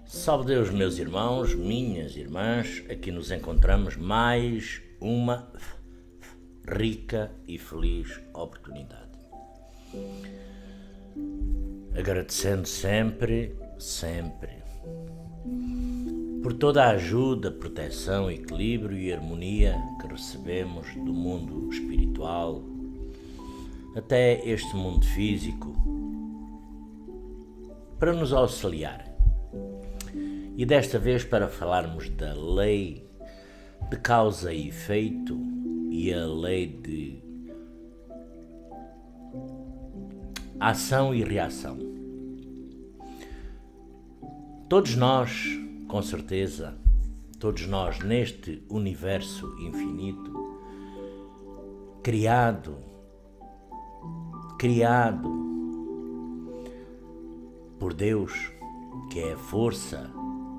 Salve Deus, meus irmãos, minhas irmãs, aqui nos encontramos mais uma rica e feliz oportunidade. Agradecendo sempre, por toda a ajuda, proteção, equilíbrio e harmonia que recebemos do mundo espiritual até este mundo físico para nos auxiliar. E desta vez para falarmos da lei de causa e efeito e a lei de ação e reação. Todos nós, com certeza, todos nós neste universo infinito, criado por Deus, que é a força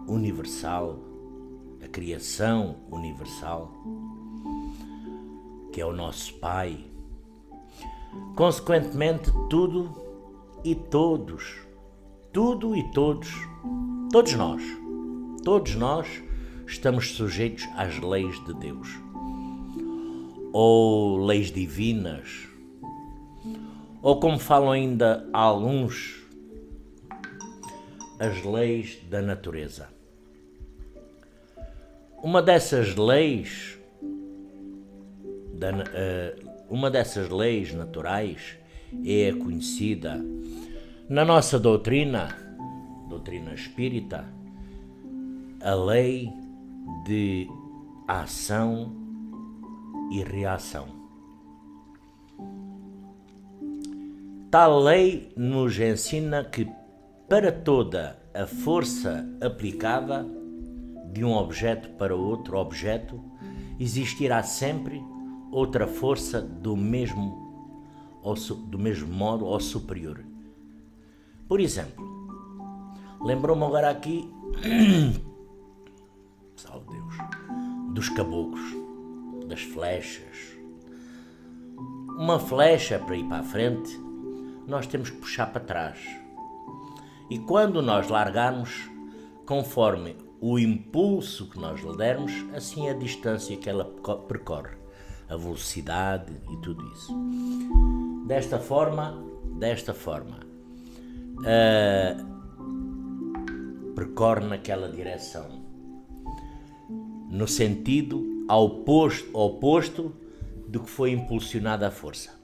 universal, a criação universal, que é o nosso Pai. Consequentemente, tudo e todos nós estamos sujeitos às leis de Deus, ou leis divinas, ou como falam ainda alguns, as leis da natureza. Uma dessas leis naturais é conhecida na nossa doutrina espírita, a lei de ação e reação. Tal lei nos ensina que para toda a força aplicada de um objeto para outro objeto, existirá sempre outra força do mesmo modo ou superior. Por exemplo, lembrou-me agora aqui, salve Deus, dos caboclos, das flechas. Uma flecha para ir para a frente, nós temos que puxar para trás. E quando nós largarmos, conforme o impulso que nós lhe dermos, assim a distância que ela percorre, a velocidade e tudo isso. Desta forma, percorre naquela direção, no sentido oposto do que foi impulsionada a força.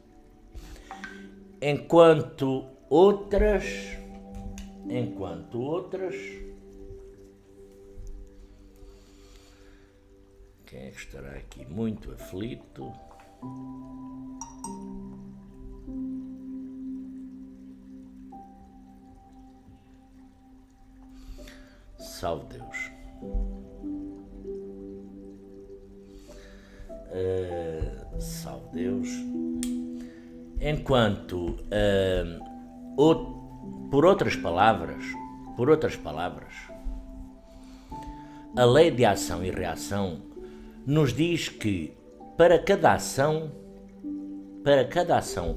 Enquanto outras, quem é que estará aqui muito aflito? Salve Deus. Salve Deus. Enquanto, por outras palavras, a lei de ação e reação nos diz que para cada ação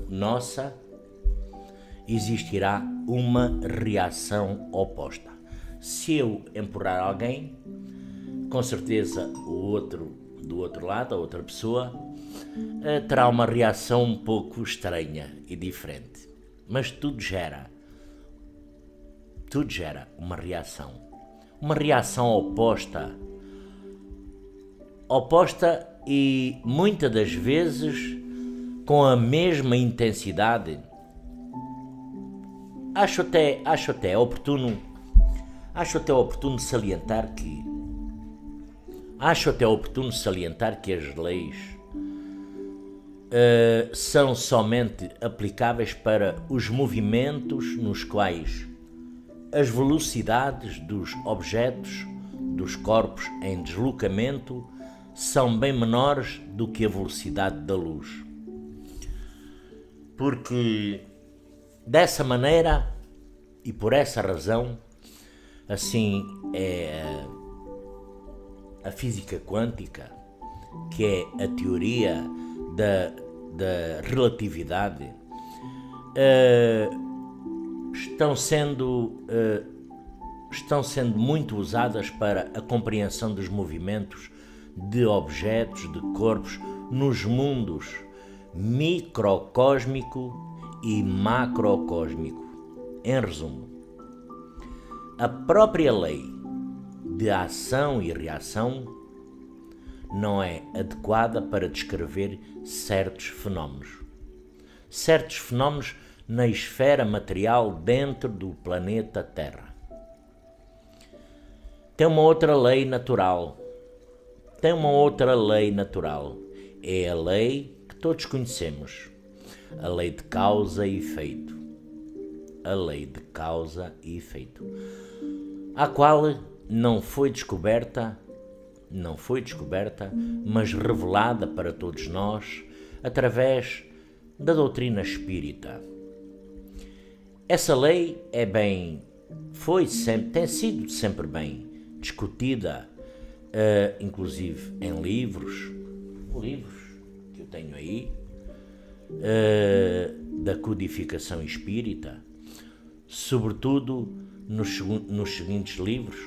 nossa existirá uma reação oposta. Se eu empurrar alguém, com certeza o outro do outro lado, a outra pessoa, terá uma reação um pouco estranha e diferente. Mas tudo gera uma reação oposta e muitas das vezes com a mesma intensidade. Acho até oportuno salientar que as leis são somente aplicáveis para os movimentos nos quais as velocidades dos objetos, dos corpos em deslocamento, são bem menores do que a velocidade da luz. Porque dessa maneira e por essa razão, assim é a física quântica, que é a teoria da relatividade, estão sendo estão sendo muito usadas para a compreensão dos movimentos de objetos, de corpos, nos mundos microcósmico e macrocósmico. Em resumo, a própria lei de ação e reação não é adequada para descrever certos fenómenos na esfera material dentro do planeta Terra. Tem uma outra lei natural. É a lei que todos conhecemos. A lei de causa e efeito. A qual não foi descoberta, mas revelada para todos nós através da doutrina espírita. Essa lei tem sido sempre bem discutida, inclusive em livros que eu tenho aí, da codificação espírita, sobretudo nos seguintes livros: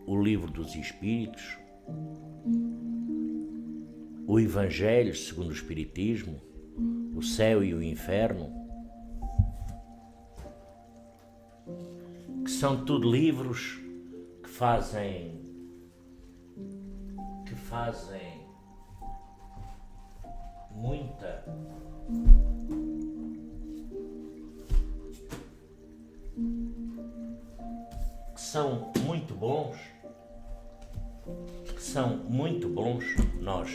o Livro dos Espíritos, o Evangelho segundo o Espiritismo, o Céu e o Inferno, que são tudo livros que fazem muita que são muito bons nós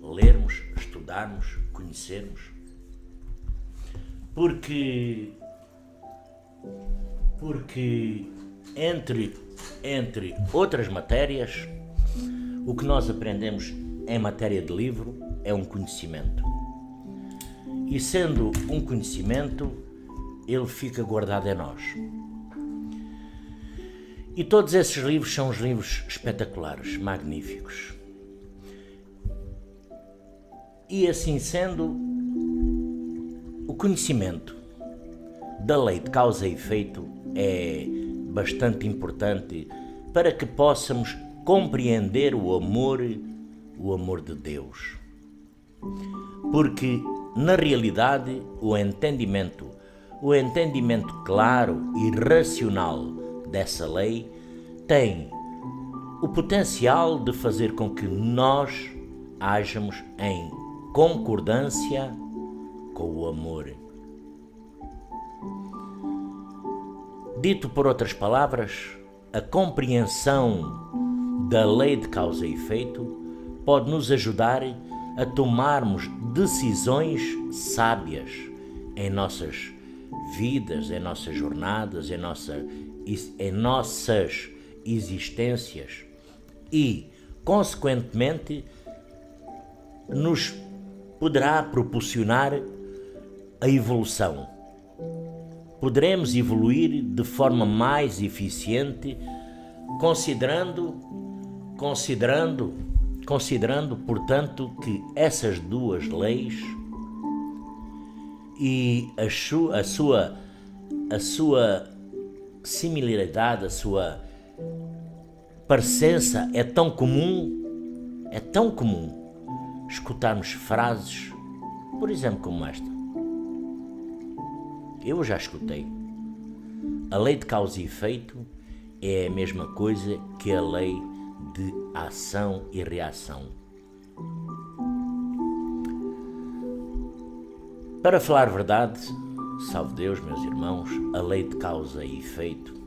lermos, estudarmos, conhecermos, porque entre outras matérias, o que nós aprendemos em matéria de livro é um conhecimento. E sendo um conhecimento, ele fica guardado em nós. E todos esses livros são os livros espetaculares, magníficos. E assim sendo, o conhecimento da lei de causa e efeito é bastante importante para que possamos compreender o amor de Deus. Porque, na realidade, o entendimento claro e racional dessa lei tem o potencial de fazer com que nós hajamos em concordância com o amor. Dito por outras palavras, a compreensão da lei de causa e efeito pode nos ajudar a tomarmos decisões sábias em nossas vidas, em nossas jornadas, em nossas existências e, consequentemente, nos poderá proporcionar a evolução. Poderemos evoluir de forma mais eficiente, considerando, portanto, que essas duas leis e a sua similaridade, a sua parecença é tão comum escutarmos frases, por exemplo, como esta. Eu já escutei. A lei de causa e efeito é a mesma coisa que a lei de ação e reação. Para falar a verdade, salve Deus, meus irmãos, a lei de causa e efeito,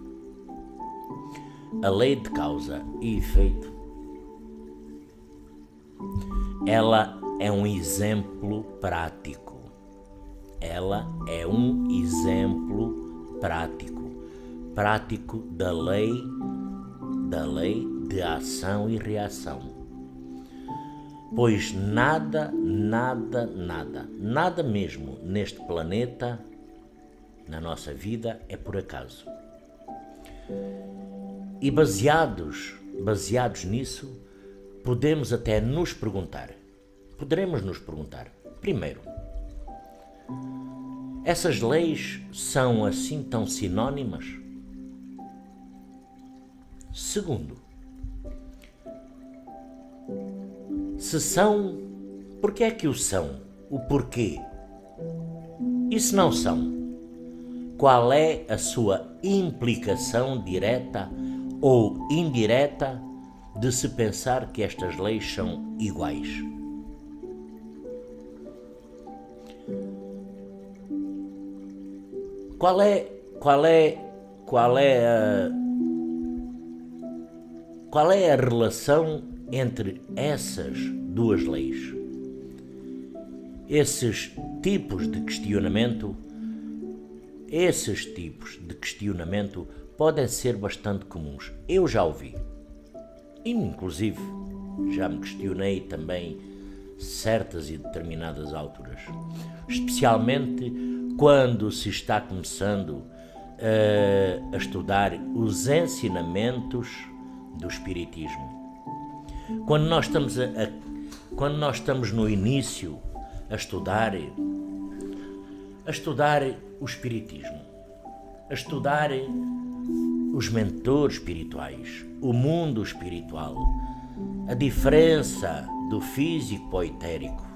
ela é um exemplo prático. Prático da lei de ação e reação. Pois nada mesmo neste planeta, na nossa vida, é por acaso. E baseados nisso, poderemos nos perguntar, primeiro, essas leis são assim tão sinónimas? Segundo, se são, porque é que o são? O porquê? E se não são? Qual é a sua implicação direta ou indireta de se pensar que estas leis são iguais? Qual é a relação entre essas duas leis? Esses tipos de questionamento podem ser bastante comuns. Eu já ouvi. E, inclusive, já me questionei também certas e determinadas alturas. Especialmente quando se está começando a estudar os ensinamentos do Espiritismo. Quando nós estamos no início a estudar o Espiritismo, a estudar os mentores espirituais, o mundo espiritual, a diferença do físico para o etérico,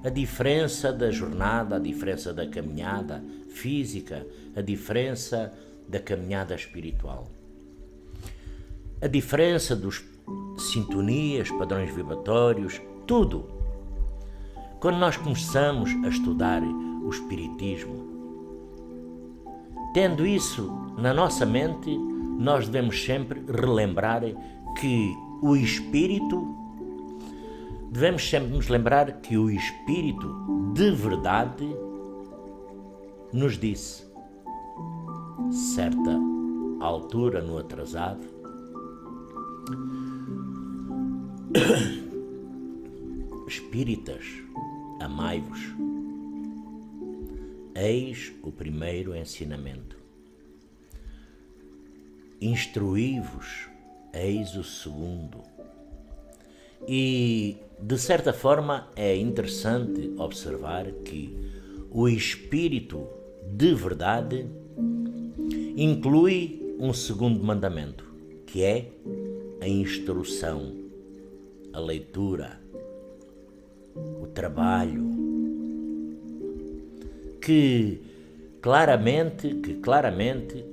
a diferença da jornada, a diferença da caminhada física, a diferença da caminhada espiritual, a diferença dos sintonias, padrões vibratórios, tudo. Quando nós começamos a estudar o Espiritismo, tendo isso na nossa mente, nós devemos sempre relembrar que o Espírito, devemos sempre nos lembrar que o Espírito de verdade nos disse, certa altura no atrasado, espíritas, amai-vos. Eis o primeiro ensinamento. Instruí-vos, eis o segundo. E, de certa forma, é interessante observar que o Espírito de verdade inclui um segundo mandamento, que é a instrução, a leitura, o trabalho, que claramente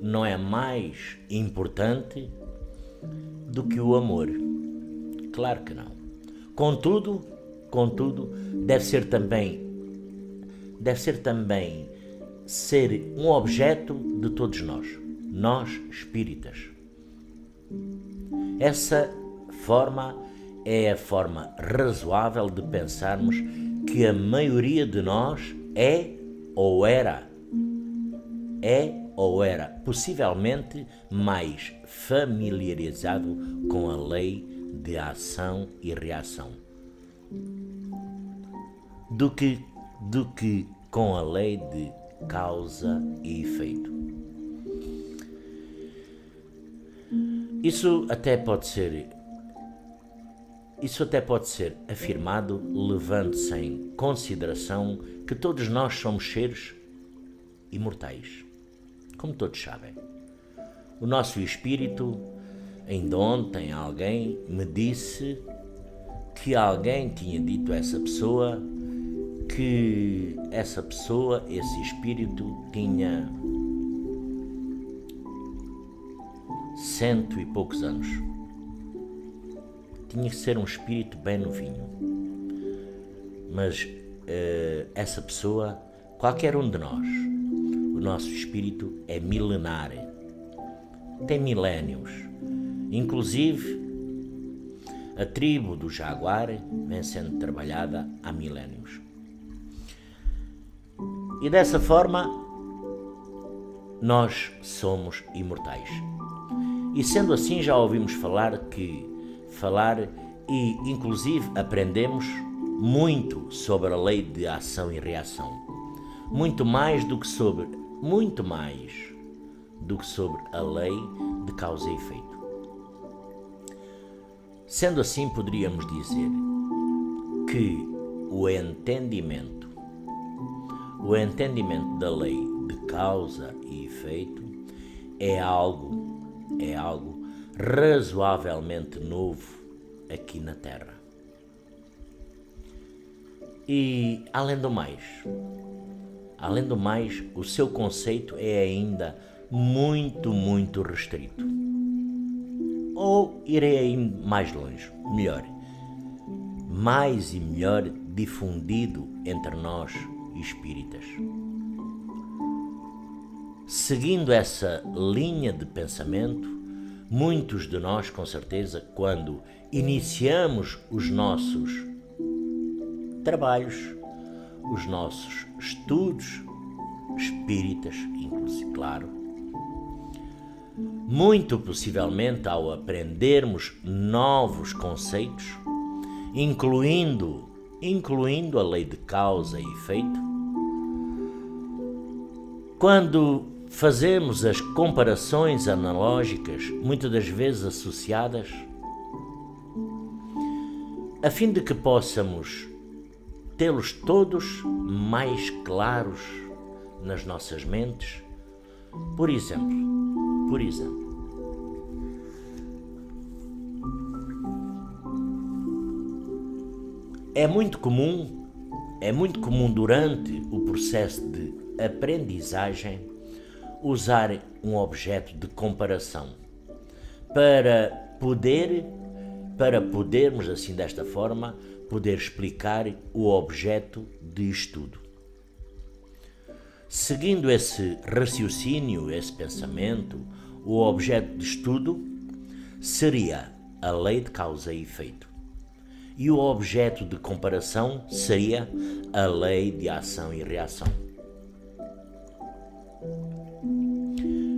não é mais importante do que o amor. Claro que não. Contudo, deve ser também ser um objeto de todos nós espíritas. Essa forma é a forma razoável de pensarmos que a maioria de nós é ou era possivelmente mais familiarizado com a lei de ação e reação do que com a lei de causa e efeito. Isso até pode ser afirmado levando-se em consideração que todos nós somos seres imortais, como todos sabem. O nosso espírito, ainda ontem alguém me disse que alguém tinha dito a essa pessoa que esse espírito tinha 100 e poucos anos. Tinha que ser um espírito bem novinho. Mas essa pessoa, qualquer um de nós, o nosso espírito é milenar, tem milénios. Inclusive, a tribo do jaguar vem sendo trabalhada há milénios. E dessa forma, nós somos imortais. E sendo assim, já ouvimos falar e inclusive aprendemos muito sobre a lei de ação e reação. Muito mais do que sobre a lei de causa e efeito. Sendo assim, poderíamos dizer que o entendimento da lei de causa e efeito é algo razoavelmente novo aqui na Terra. E, além do mais, o seu conceito é ainda muito restrito. Ou irei ainda mais longe, mais e melhor difundido entre nós espíritas. Seguindo essa linha de pensamento, muitos de nós, com certeza, quando iniciamos os nossos trabalhos, os nossos estudos espíritas, inclusive, claro, muito possivelmente ao aprendermos novos conceitos, incluindo a lei de causa e efeito, quando fazemos as comparações analógicas, muitas das vezes associadas, a fim de que possamos tê-los todos mais claros nas nossas mentes. Por exemplo, é muito comum durante o processo de aprendizagem usar um objeto de comparação para podermos, assim desta forma, poder explicar o objeto de estudo. Seguindo esse raciocínio, esse pensamento, o objeto de estudo seria a lei de causa e efeito. E o objeto de comparação seria a lei de ação e reação.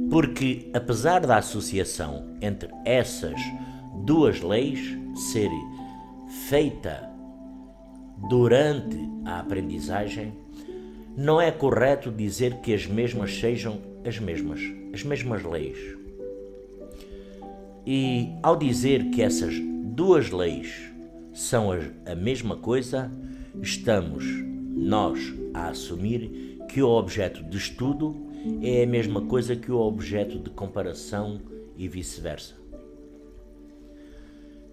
Porque, apesar da associação entre essas duas leis ser feita durante a aprendizagem, não é correto dizer que as mesmas sejam as mesmas leis. E ao dizer que essas duas leis são a mesma coisa, estamos nós a assumir que o objeto de estudo é a mesma coisa que o objeto de comparação e vice-versa.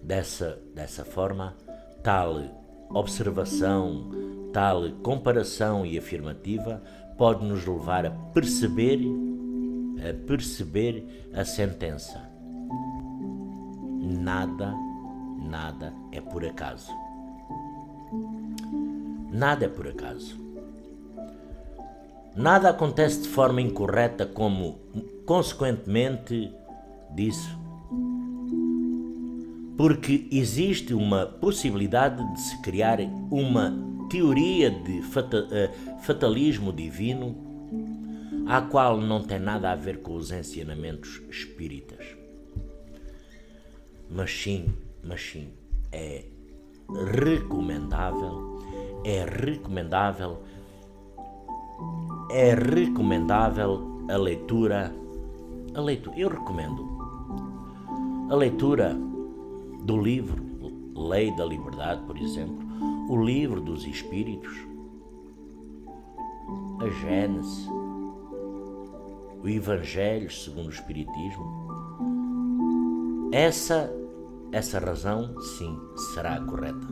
Dessa forma, tal observação, tal comparação e afirmativa pode nos levar a perceber a sentença. Nada é por acaso. Nada é por acaso. Nada acontece de forma incorreta, como consequentemente disso, porque existe uma possibilidade de se criar uma teoria de fatalismo divino, a qual não tem nada a ver com os ensinamentos espíritas. Mas sim, é recomendável a leitura. Eu recomendo a leitura do livro Lei da Liberdade, por exemplo, o livro dos Espíritos, a Gênese, o Evangelho segundo o Espiritismo. Essa razão, sim, será correta.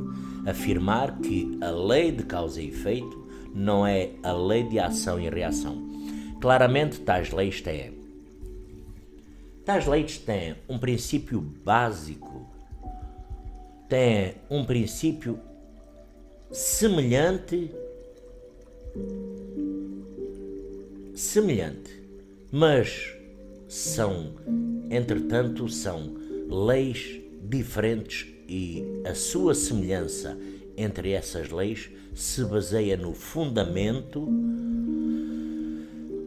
Afirmar que a lei de causa e efeito não é a lei de ação e reação. Claramente, tais leis têm um princípio básico, têm um princípio semelhante, mas entretanto, são leis diferentes e a sua semelhança entre essas leis se baseia no fundamento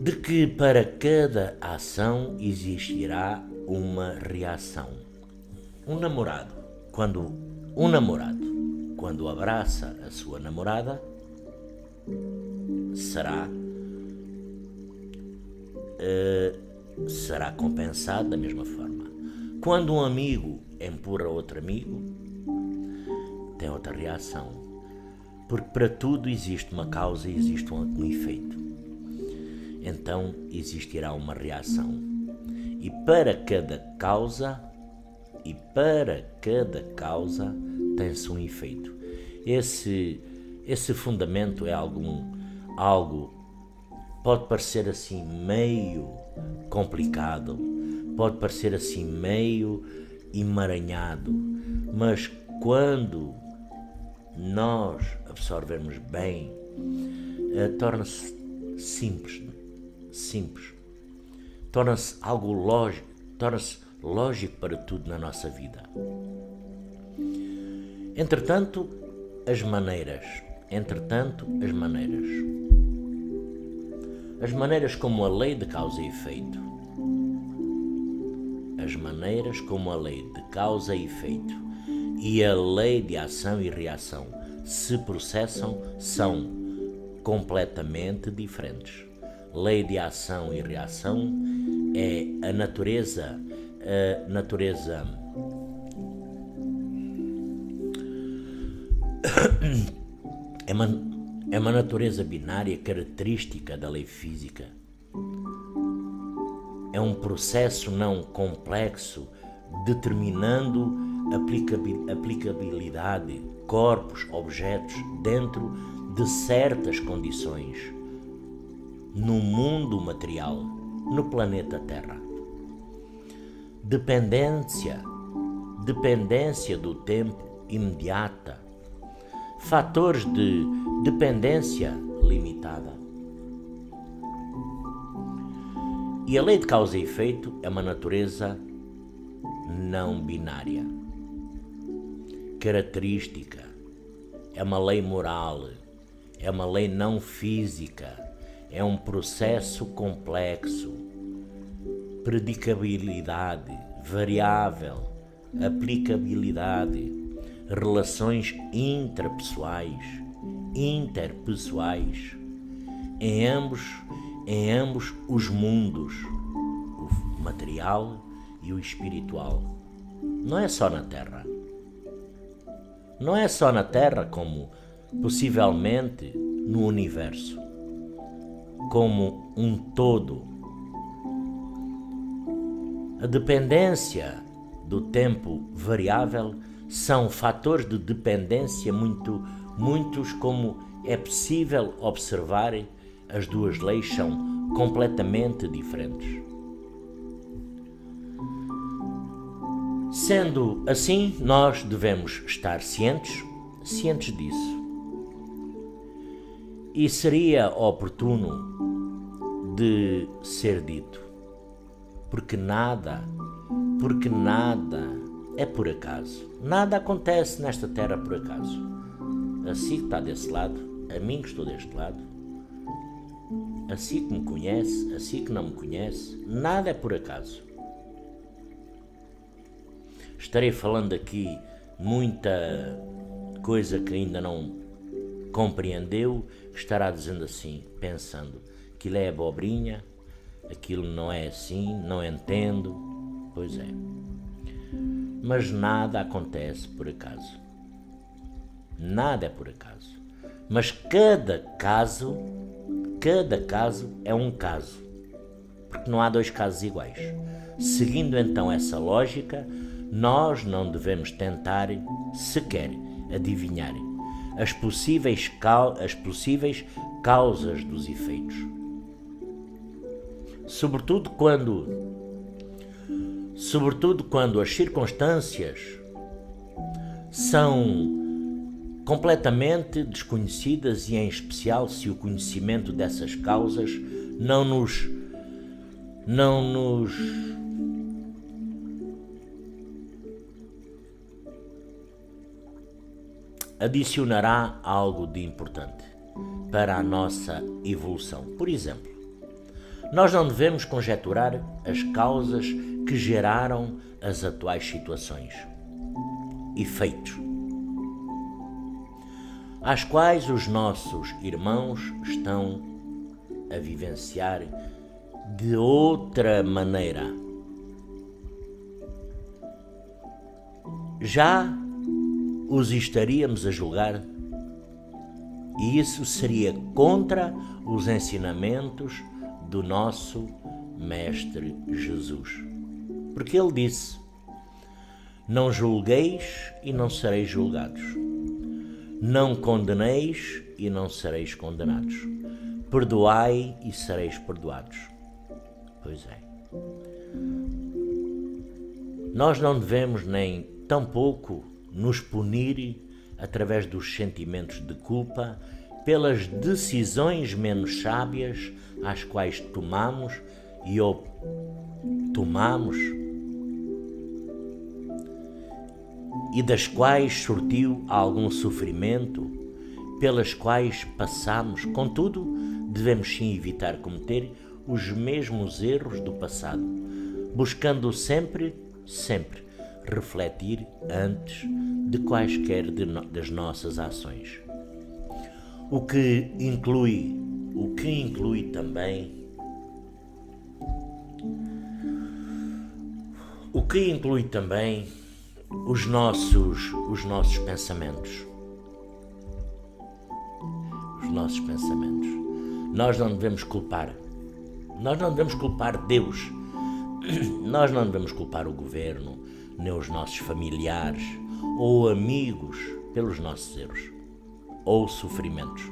de que para cada ação existirá uma reação. Um namorado, quando abraça a sua namorada, será compensado da mesma forma. Quando um amigo empurra outro amigo, tem outra reação. Porque para tudo existe uma causa e existe um efeito. Então existirá uma reação. E para cada causa e para cada causa tem-se um efeito. Esse fundamento é algo pode parecer assim meio complicado, pode parecer assim meio emaranhado, mas quando nós absorvermos bem, torna-se simples, torna-se algo lógico, torna-se lógico para tudo na nossa vida. Entretanto, as maneiras. As maneiras como a lei de causa e efeito. As maneiras como a lei de causa e efeito e a lei de ação e reação se processam são completamente diferentes. Lei de ação e reação é a natureza é uma natureza binária característica da lei física. É um processo não complexo determinando aplicabilidade, corpos, objetos dentro de certas condições no mundo material, no planeta Terra. Dependência do tempo imediata, fatores de dependência limitada. E a lei de causa e efeito é uma natureza não binária, característica, é uma lei moral, é uma lei não física, é um processo complexo, predicabilidade, variável, aplicabilidade, relações intrapessoais, interpessoais, em ambos os mundos, o material e o espiritual. Não é só na Terra. Não é só na Terra, como possivelmente no universo, como um todo. A dependência do tempo variável são fatores de dependência muitos, como é possível observar, as duas leis são completamente diferentes. Sendo assim, nós devemos estar cientes disso. E seria oportuno de ser dito, porque nada é por acaso. Nada acontece nesta terra por acaso. Assim que está desse lado, a mim que estou deste lado, assim que me conhece, assim que não me conhece, nada é por acaso. Estarei falando aqui muita coisa que ainda não compreendeu, estará dizendo assim, pensando, aquilo é abobrinha, aquilo não é assim, não entendo. Pois é. Mas nada acontece por acaso. Nada é por acaso. Mas cada caso é um caso. Porque não há dois casos iguais. Seguindo então essa lógica, nós não devemos tentar sequer adivinhar as possíveis causas dos efeitos. Sobretudo quando as circunstâncias são completamente desconhecidas e, em especial, se o conhecimento dessas causas não nos adicionará algo de importante para a nossa evolução. Por exemplo, nós não devemos conjecturar as causas que geraram as atuais situações, efeitos, às quais os nossos irmãos estão a vivenciar de outra maneira. Já os estaríamos a julgar, e isso seria contra os ensinamentos do nosso Mestre Jesus. Porque ele disse: Não julgueis e não sereis julgados. Não condeneis e não sereis condenados. Perdoai e sereis perdoados. Pois é. Nós não devemos nem tampouco nos punir através dos sentimentos de culpa pelas decisões menos sábias às quais tomamos e das quais surtiu algum sofrimento, pelas quais passamos. Contudo, devemos sim evitar cometer os mesmos erros do passado, buscando sempre refletir antes de quaisquer das nossas ações. O que inclui também os nossos pensamentos. Os nossos pensamentos. Nós não devemos culpar Deus. Nós não devemos culpar o governo, nem os nossos familiares ou amigos pelos nossos erros ou sofrimentos.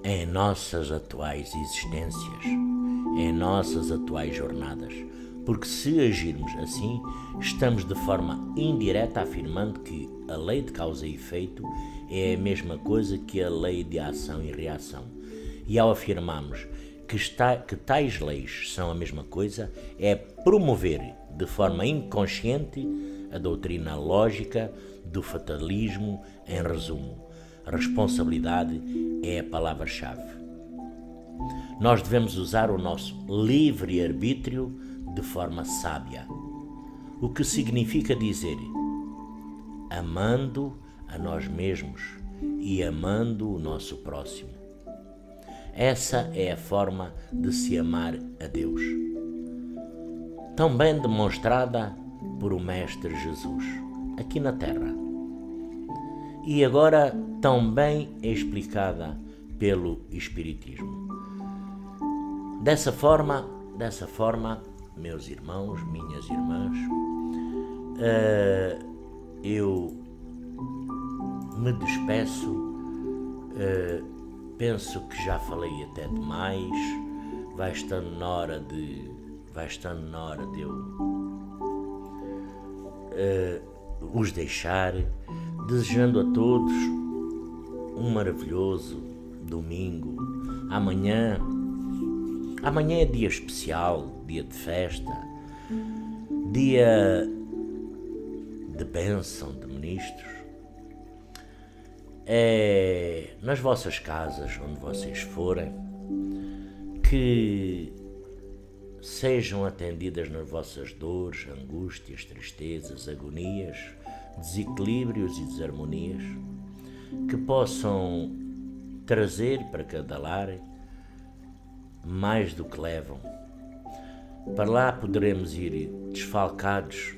Em nossas atuais existências, em nossas atuais jornadas, porque se agirmos assim, estamos de forma indireta afirmando que a lei de causa e efeito é a mesma coisa que a lei de ação e reação. E ao afirmarmos que tais leis são a mesma coisa, é promover de forma inconsciente a doutrina lógica do fatalismo. Em resumo, a responsabilidade é a palavra-chave. Nós devemos usar o nosso livre-arbítrio de forma sábia, o que significa dizer, amando a nós mesmos e amando o nosso próximo. Essa é a forma de se amar a Deus, tão bem demonstrada por o Mestre Jesus, aqui na Terra, e agora tão bem explicada pelo Espiritismo. Dessa forma, meus irmãos, minhas irmãs, eu me despeço. Penso que já falei até demais. Vai estando na hora de eu os deixar, desejando a todos um maravilhoso domingo. Amanhã é dia especial, dia de festa, dia de bênção de ministros. Nas vossas casas, onde vocês forem, que sejam atendidas nas vossas dores, angústias, tristezas, agonias, desequilíbrios e desarmonias, que possam trazer para cada lar mais do que levam. Para lá poderemos ir desfalcados,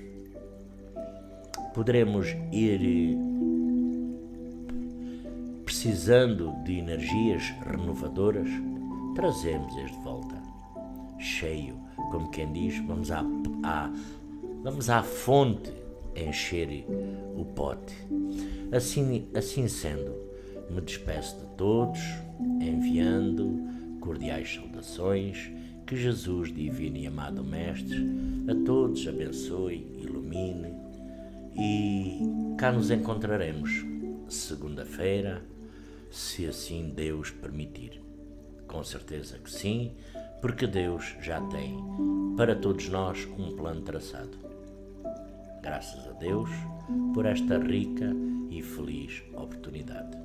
poderemos ir precisando de energias renovadoras, trazemos-as de volta, cheio, como quem diz, vamos à fonte encher o pote. Assim sendo, me despeço de todos, enviando cordiais saudações, que Jesus, divino e amado Mestre, a todos abençoe, ilumine, e cá nos encontraremos segunda-feira, se assim Deus permitir. Com certeza que sim, porque Deus já tem para todos nós um plano traçado. Graças a Deus por esta rica e feliz oportunidade.